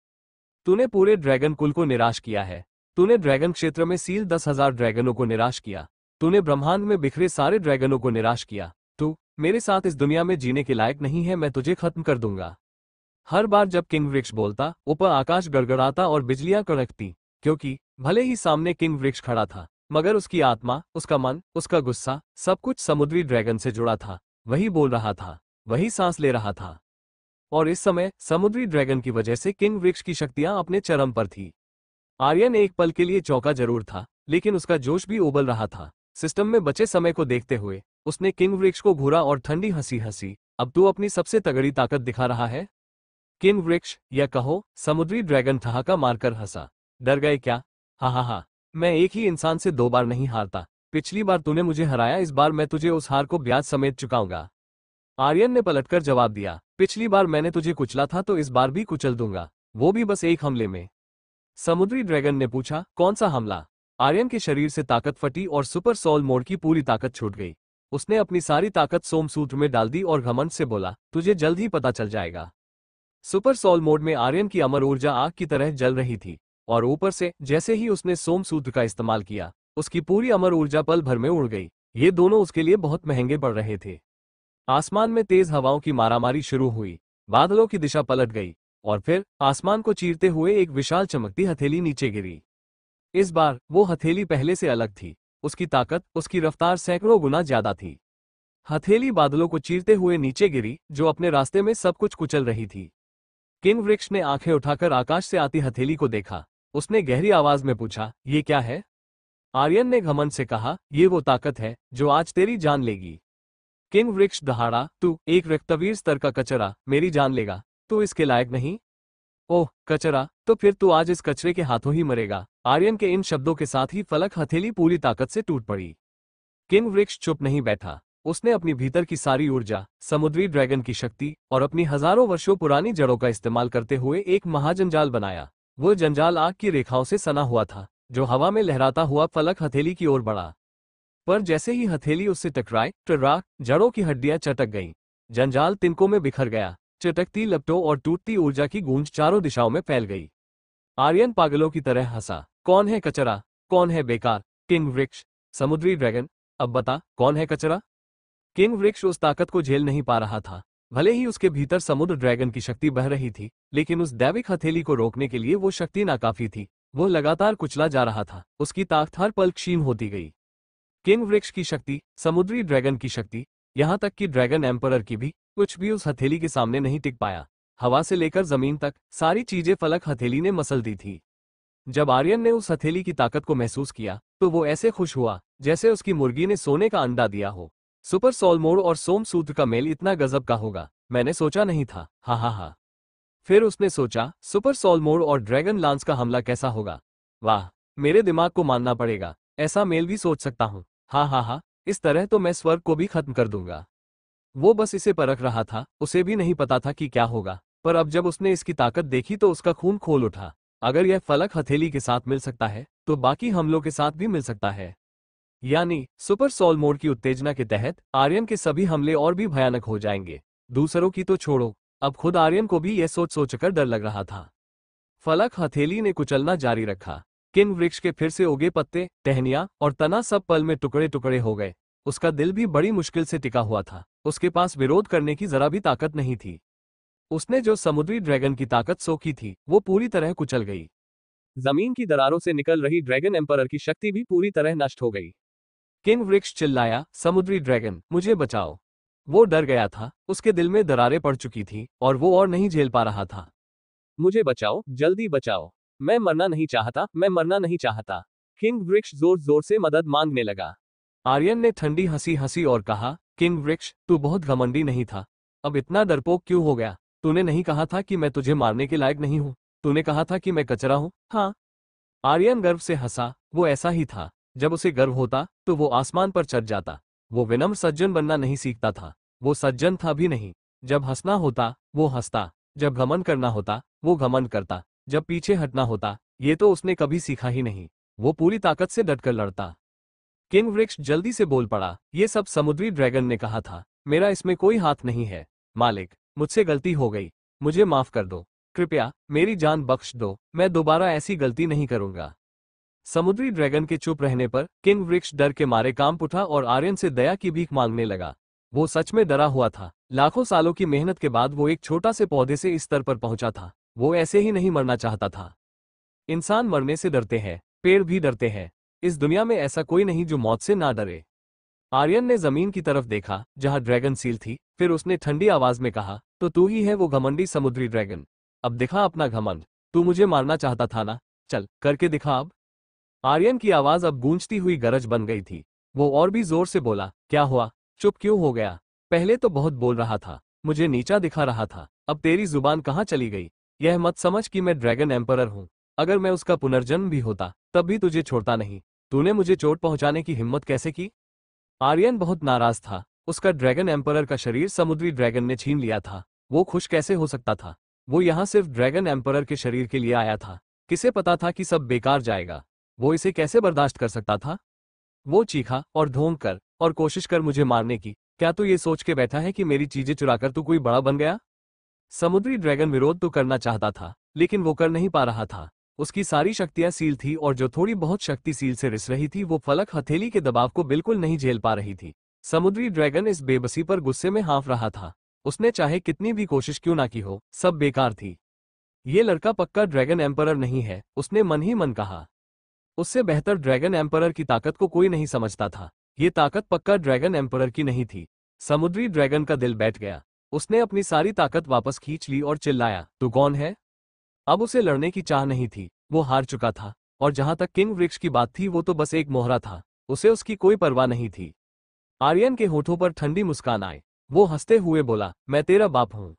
Speaker 1: तूने पूरे ड्रैगन कुल को निराश किया है। तूने ड्रैगन क्षेत्र में सील 10,000 ड्रैगनों को निराश किया। तूने ब्रह्मांड में बिखरे सारे ड्रैगनों को निराश किया। तू मेरे साथ इस दुनिया में जीने के लायक नहीं है। मैं तुझे खत्म कर दूंगा। हर बार जब किंग वृक्ष बोलता, ऊपर आकाश गड़गड़ाता और बिजलियां कड़कती, क्योंकि भले ही सामने किंग वृक्ष खड़ा था, मगर उसकी आत्मा, उसका मन, उसका गुस्सा, सब कुछ समुद्री ड्रैगन से जुड़ा था। वही बोल रहा था, वही सांस ले रहा था। और इस समय समुद्री ड्रैगन की वजह से किंग वृक्ष की शक्तियां अपने चरम पर थी। आर्यन एक पल के लिए चौंका जरूर था, लेकिन उसका जोश भी उबल रहा था। सिस्टम में बचे समय को देखते हुए उसने किंग वृक्ष को घूरा और ठंडी हंसी हंसी, अब तू अपनी सबसे तगड़ी ताकत दिखा रहा है? किंग वृक्ष, या कहो समुद्री ड्रैगन ठहाका मारकर हंसा। डर गए क्या? हा हा हा, मैं एक ही इंसान से 2 बार नहीं हारता। पिछली बार तूने मुझे हराया, इस बार मैं तुझे उस हार को ब्याज समेत चुकाऊंगा। आर्यन ने पलटकर जवाब दिया, पिछली बार मैंने तुझे कुचला था तो इस बार भी कुचल दूंगा, वो भी बस एक हमले में। समुद्री ड्रैगन ने पूछा, कौन सा हमला? आर्यन के शरीर से ताकत फटी और सुपर सोल मोड की पूरी ताकत छूट गई। उसने अपनी सारी ताकत सोमसूत्र में डाल दी और घमंड से बोला, तुझे जल्द ही पता चल जाएगा। सुपर सोल मोड में आर्यन की अमर ऊर्जा आग की तरह जल रही थी, और ऊपर से जैसे ही उसने सोमसूत्र का इस्तेमाल किया, उसकी पूरी अमर ऊर्जा पल भर में उड़ गई। ये दोनों उसके लिए बहुत महंगे पड़ रहे थे। आसमान में तेज हवाओं की मारामारी शुरू हुई, बादलों की दिशा पलट गई, और फिर आसमान को चीरते हुए एक विशाल चमकती हथेली नीचे गिरी। इस बार वो हथेली पहले से अलग थी। उसकी ताकत, उसकी रफ्तार सैकड़ों गुना ज्यादा थी। हथेली बादलों को चीरते हुए नीचे गिरी, जो अपने रास्ते में सब कुछ कुचल रही थी। किंग वृक्ष ने आंखें उठाकर आकाश से आती हथेली को देखा। उसने गहरी आवाज में पूछा, ये क्या है? आर्यन ने घमंड से कहा, ये वो ताकत है जो आज तेरी जान लेगी। किंग वृक्ष दहाड़ा, तू एक रक्तवीर स्तर का कचरा मेरी जान लेगा? तू इसके लायक नहीं। ओह कचरा, तो फिर तू आज इस कचरे के हाथों ही मरेगा। आर्यन के इन शब्दों के साथ ही फलक हथेली पूरी ताकत से टूट पड़ी। किंग वृक्ष चुप नहीं बैठा। उसने अपनी भीतर की सारी ऊर्जा, समुद्री ड्रैगन की शक्ति और अपनी हजारों वर्षों पुरानी जड़ों का इस्तेमाल करते हुए एक महाजंजाल बनाया। वो जंजाल आग की रेखाओं से सना हुआ था, जो हवा में लहराता हुआ फलक हथेली की ओर बढ़ा। पर जैसे ही हथेली उससे टकराई, जड़ों की हड्डियां चटक गईं। जंजाल तिनकों में बिखर गया। चटकती लपटों और टूटती ऊर्जा की गूंज चारों दिशाओं में फैल गई। आर्यन पागलों की तरह हंसा। कौन है कचरा? कौन है बेकार? किंग वृक्ष, समुद्री ड्रैगन, अब बता कौन है कचरा? किंग वृक्ष उस ताकत को झेल नहीं पा रहा था। भले ही उसके भीतर समुद्र ड्रैगन की शक्ति बह रही थी, लेकिन उस दैविक हथेली को रोकने के लिए वो शक्ति नाकाफी थी। वो लगातार कुचला जा रहा था। उसकी ताकत हर पल क्षीण होती गई। किंग वृक्ष की शक्ति, समुद्री ड्रैगन की शक्ति, यहाँ तक कि ड्रैगन एम्परर की भी, कुछ भी उस हथेली के सामने नहीं टिक पाया। हवा से लेकर जमीन तक सारी चीजें फलक हथेली ने मसल दी थी। जब आर्यन ने उस हथेली की ताकत को महसूस किया, तो वो ऐसे खुश हुआ जैसे उसकी मुर्गी ने सोने का अंडा दिया हो। सुपर सोल मोड और सोमसूत्र का मेल इतना गजब का होगा, मैंने सोचा नहीं था। हा हा हा। फिर उसने सोचा, सुपर सोल मोड और ड्रैगन लांस का हमला कैसा होगा? वाह, मेरे दिमाग को मानना पड़ेगा, ऐसा मेल भी सोच सकता हूँ। हा हा हा, इस तरह तो मैं स्वर्ग को भी खत्म कर दूंगा। वो बस इसे परख रहा था, उसे भी नहीं पता था कि क्या होगा, पर अब जब उसने इसकी ताकत देखी तो उसका खून खोल उठा। अगर यह फलक हथेली के साथ मिल सकता है, तो बाकी हमलों के साथ भी मिल सकता है। यानी सुपर सोल मोड की उत्तेजना के तहत आर्यन के सभी हमले और भी भयानक हो जाएंगे। दूसरों की तो छोड़ो, अब खुद आर्यन को भी यह सोच सोचकर डर लग रहा था। फलक हथेली ने कुचलना जारी रखा। किंग वृक्ष के फिर से उगे पत्ते, टहनियां और तना सब पल में टुकड़े टुकड़े हो गए। उसका दिल भी बड़ी मुश्किल से टिका हुआ था। उसके पास विरोध करने की जरा भी ताकत नहीं थी। उसने जो समुद्री ड्रैगन की ताकत सोखी थी, वो पूरी तरह कुचल गई। जमीन की दरारों से निकल रही ड्रैगन एम्परर की शक्ति भी पूरी तरह नष्ट हो गई। किंग वृक्ष चिल्लाया, समुद्री ड्रैगन, मुझे बचाओ। वो डर गया था, उसके दिल में दरारें पड़ चुकी थी और वो और नहीं झेल पा रहा था। मुझे बचाओ, जल्दी बचाओ। मैं मरना नहीं चाहता, मैं मरना नहीं चाहता। किंग वृक्ष जोर जोर से मदद मांगने लगा। आर्यन ने ठंडी हंसी हंसी और कहा, किंग वृक्ष, तू बहुत घमंडी नहीं था? अब इतना डरपोक क्यों हो गया? तूने नहीं कहा था कि मैं तुझे मारने के लायक नहीं हूँ? तूने कहा था कि मैं कचरा हूँ, हाँ? आर्यन गर्व से हंसा। वो ऐसा ही था। जब उसे गर्व होता तो वो आसमान पर चढ़ जाता। वो विनम्र सज्जन बनना नहीं सीखता था। वो सज्जन था भी नहीं। जब हंसना होता वो हंसता। जब घमंड करना होता वो घमंड करता। जब पीछे हटना होता ये तो उसने कभी सीखा ही नहीं। वो पूरी ताकत से डटकर लड़ता। किंग वृक्ष जल्दी से बोल पड़ा, ये सब समुद्री ड्रैगन ने कहा था। मेरा इसमें कोई हाथ नहीं है। मालिक, मुझसे गलती हो गई। मुझे माफ कर दो। कृपया मेरी जान बख्श दो। मैं दोबारा ऐसी गलती नहीं करूंगा। समुद्री ड्रैगन के चुप रहने पर किंग वृक्ष डर के मारे कांप उठा और आर्यन से दया की भीख मांगने लगा। वो सच में डरा हुआ था। लाखों सालों की मेहनत के बाद वो एक छोटा से पौधे से इस स्तर पर पहुंचा था। वो ऐसे ही नहीं मरना चाहता था। इंसान मरने से डरते हैं, पेड़ भी डरते हैं। इस दुनिया में ऐसा कोई नहीं जो मौत से ना डरे। आर्यन ने जमीन की तरफ देखा जहां ड्रैगन सील थी। फिर उसने ठंडी आवाज में कहा, तो तू ही है वो घमंडी समुद्री ड्रैगन। अब दिखा अपना घमंड। तू मुझे मारना चाहता था ना? चल करके दिखा अब। आर्यन की आवाज अब गूंजती हुई गरज बन गई थी। वो और भी जोर से बोला, क्या हुआ? चुप क्यों हो गया? पहले तो बहुत बोल रहा था, मुझे नीचा दिखा रहा था। अब तेरी जुबान कहाँ चली गई? यह मत समझ कि मैं ड्रैगन एम्परर हूँ। अगर मैं उसका पुनर्जन्म भी होता तब भी तुझे छोड़ता नहीं। तूने मुझे चोट पहुंचाने की हिम्मत कैसे की? आर्यन बहुत नाराज था। उसका ड्रैगन एम्परर का शरीर समुद्री ड्रैगन ने छीन लिया था। वो खुश कैसे हो सकता था? वो यहाँ सिर्फ ड्रैगन एम्परर के शरीर के लिए आया था। किसे पता था कि सब बेकार जाएगा? वो इसे कैसे बर्दाश्त कर सकता था? वो चीखा और धोंग कर और कोशिश कर मुझे मारने की। क्या तू ये सोच के बैठा है कि मेरी चीजें चुराकर तू कोई बड़ा बन गया? समुद्री ड्रैगन विरोध तो करना चाहता था, लेकिन वो कर नहीं पा रहा था। उसकी सारी शक्तियां सील थी और जो थोड़ी बहुत शक्ति सील से रिस रही थी वो फलक हथेली के दबाव को बिल्कुल नहीं झेल पा रही थी। समुद्री ड्रैगन इस बेबसी पर गुस्से में हाँफ रहा था। उसने चाहे कितनी भी कोशिश क्यों ना की हो, सब बेकार थी। ये लड़का पक्का ड्रैगन एम्परर नहीं है, उसने मन ही मन कहा। उससे बेहतर ड्रैगन एम्परर की ताकत को कोई नहीं समझता था। ये ताकत पक्का ड्रैगन एम्परर की नहीं थी। समुद्री ड्रैगन का दिल बैठ गया। उसने अपनी सारी ताकत वापस खींच ली और चिल्लाया, तू कौन है? अब उसे लड़ने की चाह नहीं थी। वो हार चुका था। और जहां तक किंग वृक्ष की बात थी वो तो बस एक मोहरा था। उसे उसकी कोई परवाह नहीं थी। आर्यन के होठों पर ठंडी मुस्कान आई। वो हंसते हुए बोला, मैं तेरा बाप हूं।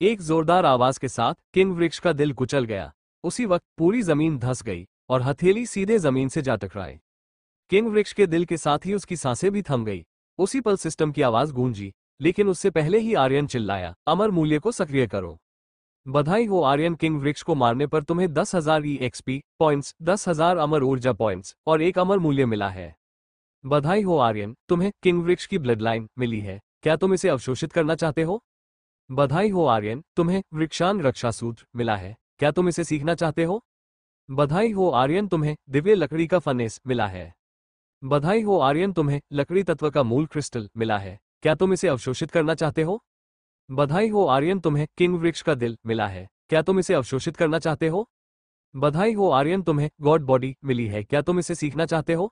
Speaker 1: एक जोरदार आवाज के साथ किंग वृक्ष का दिल कुचल गया। उसी वक्त पूरी जमीन धंस गई और हथेली सीधे जमीन से जा टकराई। किंग वृक्ष के दिल के साथ ही उसकी सांसें भी थम गई। उसी पल सिस्टम की आवाज गूंजी, लेकिन उससे पहले ही आर्यन चिल्लाया, अमर मूल्य को सक्रिय करो। बधाई हो आर्यन, किंग वृक्ष को मारने पर तुम्हें 10,000 EXP पॉइंट्स, 10,000 अमर ऊर्जा पॉइंट्स और एक अमर मूल्य मिला है। बधाई हो आर्यन, तुम्हें किंग वृक्ष की ब्लड लाइन मिली है। क्या तुम इसे अवशोषित करना चाहते हो? बधाई हो आर्यन, तुम्हें वृक्षांग रक्षा सूत्र मिला है। क्या तुम इसे सीखना चाहते हो? बधाई हो आर्यन, तुम्हें दिव्य लकड़ी का फनेस मिला है। बधाई हो आर्यन, तुम्हें लकड़ी तत्व का मूल क्रिस्टल मिला है। क्या तुम इसे अवशोषित करना चाहते हो? बधाई हो आर्यन, तुम्हें किंग वृक्ष का दिल मिला है। क्या तुम इसे अवशोषित करना चाहते हो? बधाई हो आर्यन, तुम्हें गॉड बॉडी मिली है। क्या तुम इसे सीखना चाहते हो?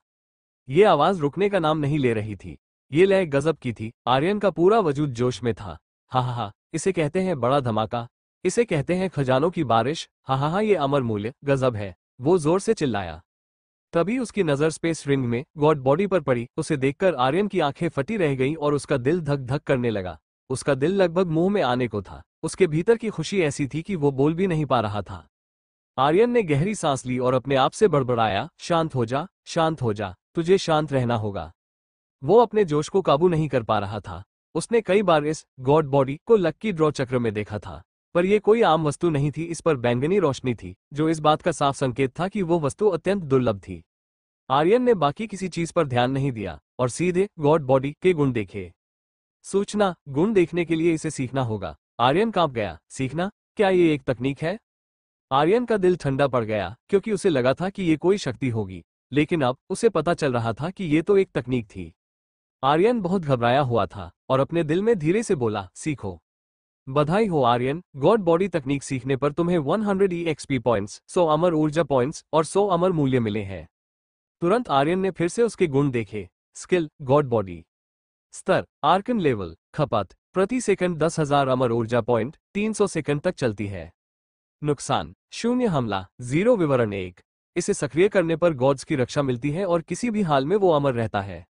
Speaker 1: ये आवाज रुकने का नाम नहीं ले रही थी। ये लय गजब की थी। आर्यन का पूरा वजूद जोश में था। हा हा हा, इसे कहते हैं बड़ा धमाका। इसे कहते हैं खजानों की बारिश। हा हा हा, ये अमर मूल्य गजब है। वो जोर से चिल्लाया। तभी उसकी नजर स्पेस रिंग में गॉड बॉडी पर पड़ी। उसे देखकर आर्यन की आंखें फटी रह गईं और उसका दिल धक धक करने लगा। उसका दिल लगभग मुंह में आने को था। उसके भीतर की खुशी ऐसी थी कि वो बोल भी नहीं पा रहा था। आर्यन ने गहरी सांस ली और अपने आप से बड़बड़ाया, शांत हो जा, शांत हो जा, तुझे शांत रहना होगा। वो अपने जोश को काबू नहीं कर पा रहा था। उसने कई बार इस गॉड बॉडी को लक्की ड्रॉ चक्र में देखा था, पर यह कोई आम वस्तु नहीं थी। इस पर बैंगनी रोशनी थी, जो इस बात का साफ संकेत था कि वो वस्तु अत्यंत दुर्लभ थी। आर्यन ने बाकी किसी चीज पर ध्यान नहीं दिया और सीधे गॉड बॉडी के गुण देखे। सूचना, गुण देखने के लिए इसे सीखना होगा। आर्यन कांप गया। सीखना? क्या ये एक तकनीक है? आर्यन का दिल ठंडा पड़ गया, क्योंकि उसे लगा था कि ये कोई शक्ति होगी, लेकिन अब उसे पता चल रहा था कि ये तो एक तकनीक थी। आर्यन बहुत घबराया हुआ था और अपने दिल में धीरे से बोला, सीखो। बधाई हो आर्यन, गॉड बॉडी तकनीक सीखने पर तुम्हें 100 EXP पॉइंट्स, 100 अमर ऊर्जा पॉइंट्स और 100 अमर मूल्य मिले हैं। तुरंत आर्यन ने फिर से उसके गुण देखे। Skill, God body. स्तर, आर्कन लेवल। खपत, प्रति सेकंड 10,000 अमर ऊर्जा पॉइंट, 300 सेकंड तक चलती है। नुकसान 0 हमला 0 विवरण 1। इसे सक्रिय करने पर गॉड्स की रक्षा मिलती है और किसी भी हाल में वो अमर रहता है।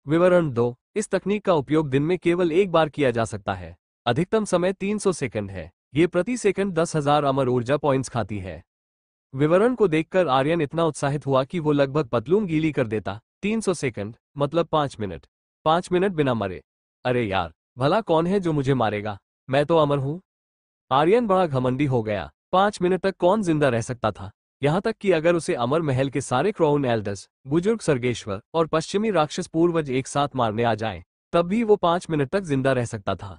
Speaker 1: विवरण 2। इस तकनीक का उपयोग दिन में केवल एक बार किया जा सकता है। अधिकतम समय 300 सेकंड है। ये प्रति सेकंड 10,000 अमर ऊर्जा पॉइंट्स खाती है। विवरण को देखकर आर्यन इतना उत्साहित हुआ कि वो लगभग पतलून गीली कर देता। 300 सेकंड मतलब 5 मिनट। 5 मिनट बिना मरे। अरे यार, भला कौन है जो मुझे मारेगा? मैं तो अमर हूं। आर्यन बड़ा घमंडी हो गया। 5 मिनट तक कौन जिंदा रह सकता था? यहां तक कि अगर उसे अमर महल के सारे क्राउन एल्डर्स, बुजुर्ग सर्गेश्वर और पश्चिमी राक्षस पूर्वज एक साथ मारने आ जाएं, तब भी वो 5 मिनट तक जिंदा रह सकता था।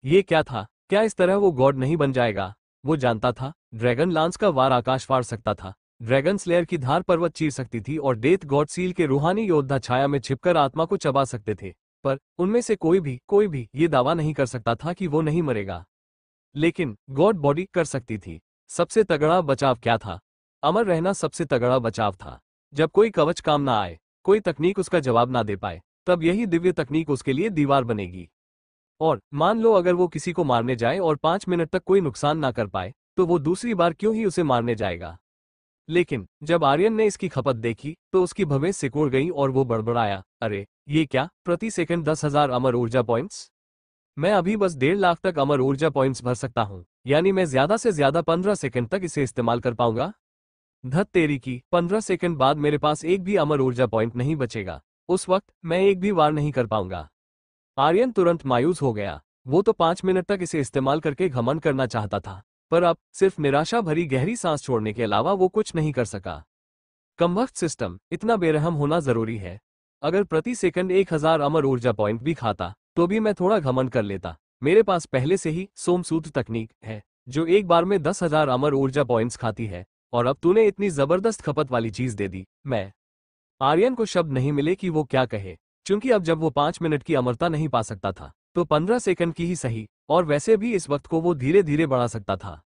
Speaker 1: ये क्या था? क्या इस तरह वो गॉड नहीं बन जाएगा? वो जानता था, ड्रैगन लांस का वार आकाश फाड़ सकता था, ड्रैगन स्लेयर की धार पर्वत चीर सकती थी और डेथ गॉड सील के रूहानी योद्धा छाया में छिपकर आत्मा को चबा सकते थे। पर उनमें से कोई भी ये दावा नहीं कर सकता था कि वो नहीं मरेगा। लेकिन गॉड बॉडी कर सकती थी। सबसे तगड़ा बचाव क्या था? अमर रहना सबसे तगड़ा बचाव था। जब कोई कवच काम ना आए, कोई तकनीक उसका जवाब ना दे पाए, तब यही दिव्य तकनीक उसके लिए दीवार बनेगी। और मान लो अगर वो किसी को मारने जाए और 5 मिनट तक कोई नुकसान ना कर पाए, तो वो दूसरी बार क्यों ही उसे मारने जाएगा? लेकिन जब आर्यन ने इसकी खपत देखी तो उसकी भवें सिकुड़ गईं और वो बड़बड़ाया, अरे ये क्या? प्रति सेकंड 10,000 अमर ऊर्जा पॉइंट्स? मैं अभी बस 1.5 लाख तक अमर ऊर्जा पॉइंट्स भर सकता हूं, यानी मैं ज्यादा से ज्यादा 15 सेकंड तक इसे इस्तेमाल कर पाऊंगा। धत तेरी की, 15 सेकंड बाद मेरे पास एक भी अमर ऊर्जा पॉइंट नहीं बचेगा। उस वक्त मैं एक भी वार नहीं कर पाऊंगा। आर्यन तुरंत मायूस हो गया। वो तो 5 मिनट तक इसे इस्तेमाल करके घमंड करना चाहता था, पर अब सिर्फ निराशा भरी गहरी सांस छोड़ने के अलावा वो कुछ नहीं कर सका। कमबख्त सिस्टम, इतना बेरहम होना जरूरी है। अगर प्रति सेकंड 1000 अमर ऊर्जा पॉइंट भी खाता तो भी मैं थोड़ा घमंड कर लेता। मेरे पास पहले से ही सोमसूत्र तकनीक है जो एक बार में 10,000 अमर ऊर्जा पॉइंट्स खाती है, और अब तूने इतनी जबरदस्त खपत वाली चीज दे दी। मैं आर्यन को शब्द नहीं मिले कि वो क्या कहे, क्योंकि अब जब वो 5 मिनट की अमरता नहीं पा सकता था तो 15 सेकंड की ही सही, और वैसे भी इस वक्त को वो धीरे धीरे बढ़ा सकता था।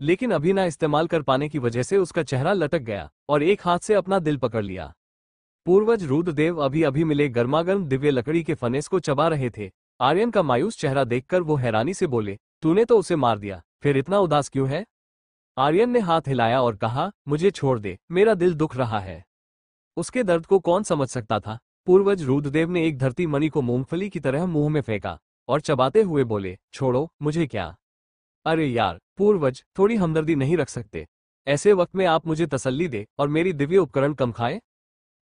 Speaker 1: लेकिन अभी ना इस्तेमाल कर पाने की वजह से उसका चेहरा लटक गया और एक हाथ से अपना दिल पकड़ लिया। पूर्वज रुद्रदेव अभी अभी मिले गर्मागर्म दिव्य लकड़ी के फनेस को चबा रहे थे। आर्यन का मायूस चेहरा देखकर वो हैरानी से बोले, तूने तो उसे मार दिया, फिर इतना उदास क्यों है? आर्यन ने हाथ हिलाया और कहा, मुझे छोड़ दे, मेरा दिल दुख रहा है। उसके दर्द को कौन समझ सकता था? पूर्वज रुद्रदेव ने एक धरती मणि को मूंगफली की तरह मुंह में फेंका और चबाते हुए बोले, छोड़ो, मुझे क्या? अरे यार, पूर्वज, थोड़ी हमदर्दी नहीं रख सकते? ऐसे वक्त में आप मुझे तसल्ली दे और मेरी दिव्य उपकरण कम खाए।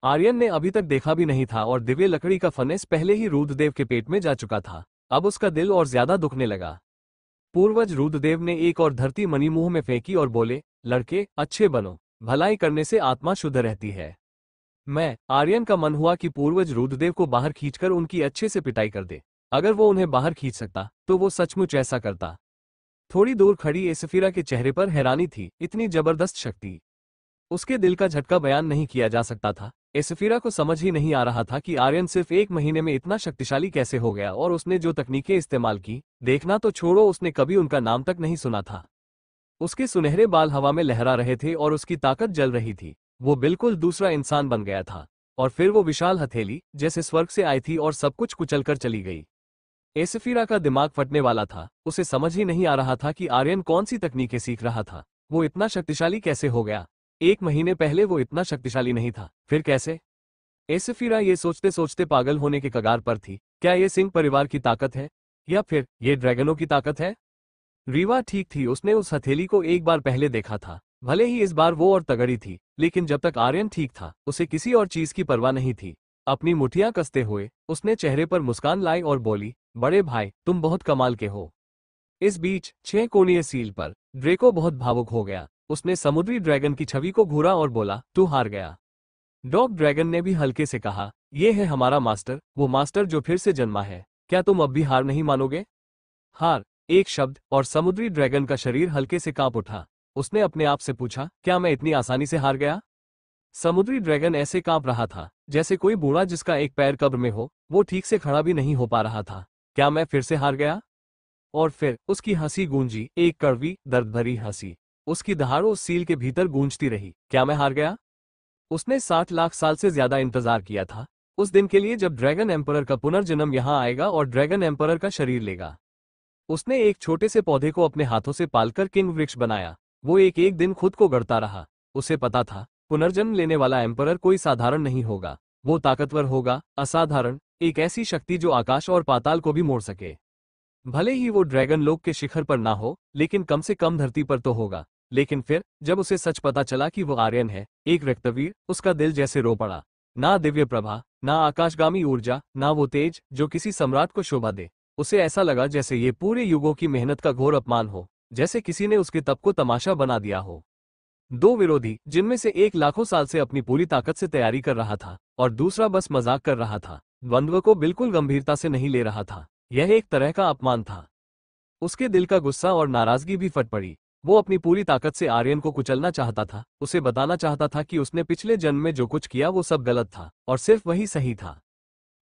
Speaker 1: आर्यन ने अभी तक देखा भी नहीं था और दिव्य लकड़ी का फनेस पहले ही रुद्रदेव के पेट में जा चुका था। अब उसका दिल और ज्यादा दुखने लगा। पूर्वज रुद्रदेव ने एक और धरती मणि मुंह में फेंकी और बोले, लड़के अच्छे बनो, भलाई करने से आत्मा शुद्ध रहती है। मैं आर्यन का मन हुआ कि पूर्वज रुद्रदेव को बाहर खींचकर उनकी अच्छे से पिटाई कर दे। अगर वो उन्हें बाहर खींच सकता तो वो सचमुच ऐसा करता। थोड़ी दूर खड़ी एसफीरा के चेहरे पर हैरानी थी, इतनी जबरदस्त शक्ति। उसके दिल का झटका बयान नहीं किया जा सकता था। एसफीरा को समझ ही नहीं आ रहा था कि आर्यन सिर्फ 1 महीने में इतना शक्तिशाली कैसे हो गया, और उसने जो तकनीकें इस्तेमाल की, देखना तो छोड़ो, उसने कभी उनका नाम तक नहीं सुना था। उसके सुनहरे बाल हवा में लहरा रहे थे और उसकी ताकत जल रही थी। वो बिल्कुल दूसरा इंसान बन गया था। और फिर वो विशाल हथेली जैसे स्वर्ग से आई थी और सब कुछ कुचलकर चली गई। एसफीरा का दिमाग फटने वाला था। उसे समझ ही नहीं आ रहा था कि आर्यन कौन सी तकनीकें सीख रहा था। वो इतना शक्तिशाली कैसे हो गया? 1 महीने पहले वो इतना शक्तिशाली नहीं था, फिर कैसे? एसफीरा ये सोचते सोचते पागल होने के कगार पर थी। क्या ये सिंह परिवार की ताकत है, या फिर ये ड्रैगनों की ताकत है? रीवा ठीक थी, उसने उस हथेली को एक बार पहले देखा था। भले ही इस बार वो और तगड़ी थी, लेकिन जब तक आर्यन ठीक था उसे किसी और चीज की परवाह नहीं थी। अपनी मुठियां कसते हुए उसने चेहरे पर मुस्कान लाई और बोली, बड़े भाई, तुम बहुत कमाल के हो। इस बीच 6 कोणीय सील पर ड्रेको बहुत भावुक हो गया। उसने समुद्री ड्रैगन की छवि को घूरा और बोला, तू हार गया। डॉग ड्रैगन ने भी हल्के से कहा, ये है हमारा मास्टर, वो मास्टर जो फिर से जन्मा है। क्या तुम अब भी हार नहीं मानोगे? हार, एक शब्द, और समुद्री ड्रैगन का शरीर हल्के से कांप उठा। उसने अपने आप से पूछा, क्या मैं इतनी आसानी से हार गया? समुद्री ड्रैगन ऐसे कांप रहा था जैसे कोई बूढ़ा जिसका एक पैर कब्र में हो, वो ठीक से खड़ा भी नहीं हो पा रहा था। क्या मैं फिर से हार गया? और फिर उसकी हंसी गूंजी, एक कड़वी, दर्द भरी हंसी। उसकी दहाड़ों उस सील के भीतर गूंजती रही। क्या मैं हार गया? उसने 60 लाख साल से ज्यादा इंतजार किया था उस दिन के लिए जब ड्रैगन एम्परर का पुनर्जन्म यहां आएगा और ड्रैगन एम्परर का शरीर लेगा। उसने एक छोटे से पौधे को अपने हाथों से पालकर किंग वृक्ष बनाया। वो एक एक दिन खुद को गढ़ता रहा। उसे पता था पुनर्जन्म लेने वाला एम्परर कोई साधारण नहीं होगा। वो ताकतवर होगा, असाधारण, एक ऐसी शक्ति जो आकाश और पाताल को भी मोड़ सके। भले ही वो ड्रैगन लोक के शिखर पर ना हो, लेकिन कम से कम धरती पर तो होगा। लेकिन फिर जब उसे सच पता चला कि वो आर्यन है, एक रक्तवीर, उसका दिल जैसे रो पड़ा। ना दिव्य प्रभा, ना आकाशगामी ऊर्जा, ना वो तेज जो किसी सम्राट को शोभा दे। उसे ऐसा लगा जैसे ये पूरे युगों की मेहनत का घोर अपमान हो, जैसे किसी ने उसके तप को तमाशा बना दिया हो। दो विरोधी, जिनमें से एक लाखों साल से अपनी पूरी ताकत से तैयारी कर रहा था और दूसरा बस मजाक कर रहा था, द्वंद्व को बिल्कुल गंभीरता से नहीं ले रहा था। यह एक तरह का अपमान था। उसके दिल का गुस्सा और नाराजगी भी फट पड़ी। वो अपनी पूरी ताकत से आर्यन को कुचलना चाहता था, उसे बताना चाहता था कि उसने पिछले जन्म में जो कुछ किया वो सब गलत था और सिर्फ वही सही था।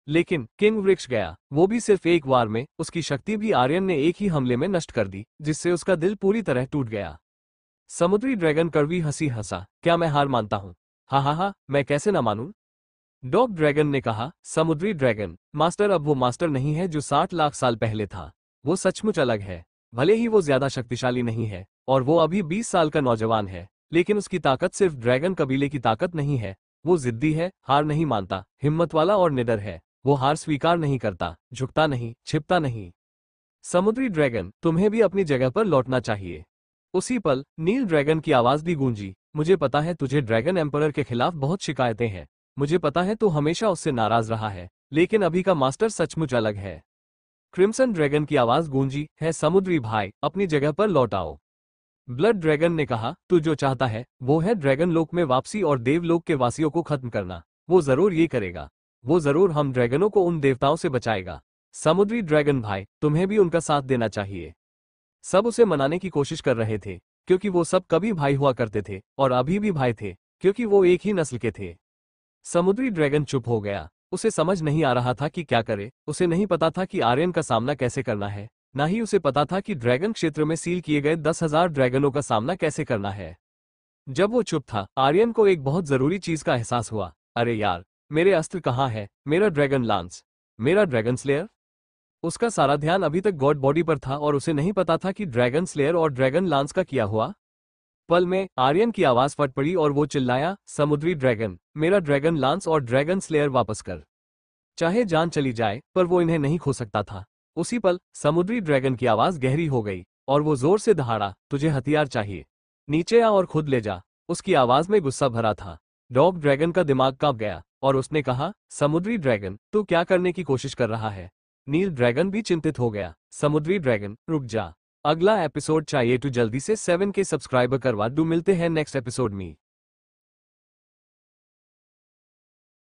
Speaker 1: लेकिन किंग वृक्ष गया, वो भी सिर्फ एक वार में। उसकी शक्ति भी आर्यन ने एक ही हमले में नष्ट कर दी, जिससे उसका दिल पूरी तरह टूट गया। समुद्री ड्रैगन कड़वी हंसी हंसा। क्या मैं हार मानता हूँ? हा हा हा, मैं कैसे ना मानूं? डॉग ड्रैगन ने कहा। समुद्री ड्रैगन मास्टर अब वो मास्टर नहीं है जो 60 लाख साल पहले था। वो सचमुच अलग है। भले ही वो ज्यादा शक्तिशाली नहीं है और वो अभी 20 साल का नौजवान है, लेकिन उसकी ताकत सिर्फ ड्रैगन कबीले की ताकत नहीं है। वो जिद्दी है, हार नहीं मानता, हिम्मत वाला और निडर है। वो हार स्वीकार नहीं करता, झुकता नहीं, छिपता नहीं। समुद्री ड्रैगन, तुम्हें भी अपनी जगह पर लौटना चाहिए। उसी पल नील ड्रैगन की आवाज भी गूंजी। मुझे पता है तुझे ड्रैगन एम्परर के खिलाफ बहुत शिकायतें हैं। मुझे पता है तू हमेशा उससे नाराज रहा है, लेकिन अभी का मास्टर सचमुच अलग है। क्रिम्सन ड्रैगन की आवाज गूंजी। है समुद्री भाई, अपनी जगह पर लौट आओ। ब्लड ड्रैगन ने कहा, तू जो चाहता है वो है ड्रैगन लोक में वापसी और देवलोक के वासियों को खत्म करना। वो जरूर ये करेगा। वो जरूर हम ड्रैगनों को उन देवताओं से बचाएगा। समुद्री ड्रैगन भाई, तुम्हें भी उनका साथ देना चाहिए। सब उसे मनाने की कोशिश कर रहे थे, क्योंकि वो सब कभी भाई हुआ करते थे और अभी भी भाई थे, क्योंकि वो एक ही नस्ल के थे। समुद्री ड्रैगन चुप हो गया। उसे समझ नहीं आ रहा था कि क्या करे। उसे नहीं पता था कि आर्यन का सामना कैसे करना है, ना ही उसे पता था कि ड्रैगन क्षेत्र में सील किए गए 10,000 ड्रैगनों का सामना कैसे करना है। जब वो चुप था, आर्यन को एक बहुत जरूरी चीज का एहसास हुआ। अरे यार, मेरे अस्त्र कहाँ है? मेरा ड्रैगन लांस, मेरा ड्रैगन स्लेयर? उसका सारा ध्यान अभी तक गॉड बॉडी पर था और उसे नहीं पता था कि ड्रैगन स्लेयर और ड्रैगन लांस का क्या हुआ। पल में आर्यन की आवाज फट पड़ी और वो चिल्लाया, समुद्री ड्रैगन, मेरा ड्रैगन लांस और ड्रैगन स्लेयर वापस कर। चाहे जान चली जाए, पर वो इन्हें नहीं खो सकता था। उसी पल समुद्री ड्रैगन की आवाज गहरी हो गई और वो जोर से दहाड़ा, तुझे हथियार चाहिए? नीचे आ और खुद ले जा। उसकी आवाज में गुस्सा भरा था। डॉग ड्रैगन का दिमाग कांप गया और उसने कहा, समुद्री ड्रैगन, तू क्या करने की कोशिश कर रहा है? नील ड्रैगन भी चिंतित हो गया। समुद्री ड्रैगन, रुक जा। अगला एपिसोड चाहिए तो जल्दी से 7 के सब्सक्राइबर करवा दो। मिलते हैं नेक्स्ट एपिसोड में।